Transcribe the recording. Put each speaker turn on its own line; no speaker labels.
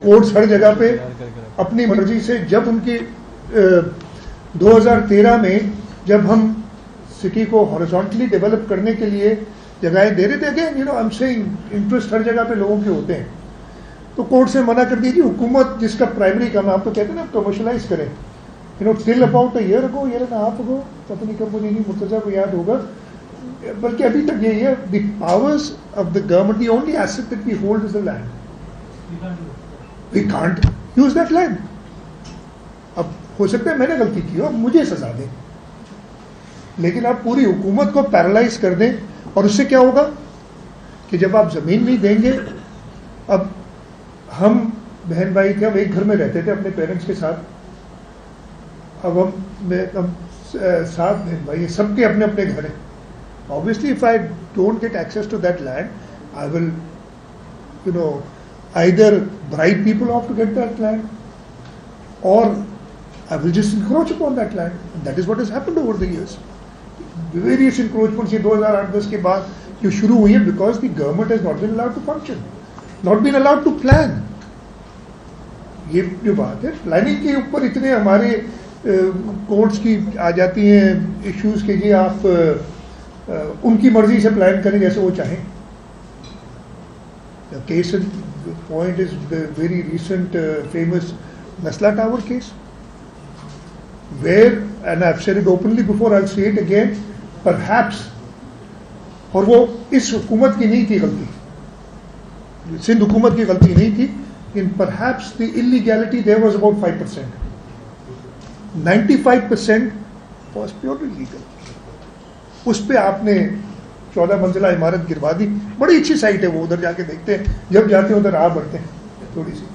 Courts हर जगह पे अपनी मर्जी से, जब उनकी 2013 में जब हम सिटी को हॉरिजॉन्टली डेवलप करने के लिए जगहें दे रहे थे, again I am saying interest हर जगह पे लोगों के होते हैं, तो कोर्ट से मना कर दीजिए। हुकूमत जिसका प्राइमरी काम, आप तो कहते हैं ना कमर्शलाइज करें, still about year and half अगो, पता नहीं कब, मुझे नहीं मुर्तजा को याद होगा, बल्कि अभी तक यही है, the powers of the government, the only asset that we hold is the land, we can't use that land. अब हो सकता है मैंने गलती की हो, अब मुझे सजा दें, लेकिन आप पूरी हुकूमत को पैरालाइज कर दें, और उससे क्या होगा कि जब आप जमीन नहीं देंगे, अब हम बहन भाई थे, हम एक घर में रहते थे अपने पेरेंट्स के साथ, अब हम 7 बहन भाई, सबके अपने अपने घर हैं। Obviously if I don't get access to that land, I will either bribe people off to get that land, or I will just encroach upon that land. And that is what has happened over the years. Various encroachments ये 2008-10 के बाद जो शुरू हुई है, because the government has not been allowed to function, not been allowed to plan. ये जो बात है, प्लानिंग के ऊपर इतने हमारे कोर्ट्स की आ जाती हैं इश्यूज के, जी आप उनकी मर्जी से प्लान करें जैसे वो चाहें। The case in point is the very recent famous Nasla Tower case, where, and I've said it openly before, I'll say it again, perhaps, और वो इस हुकूमत की नहीं थी गलती, सिंध हुकूमत की गलती नहीं थी, in perhaps the illegality there was about 5%. 95% was purely legal. उस पे आपने 14 मंजिला इमारत गिरवा दी। बड़ी अच्छी साइट है वो, उधर जाके देखते हैं, जब जाते हैं उधर बढ़ते हैं थोड़ी सी।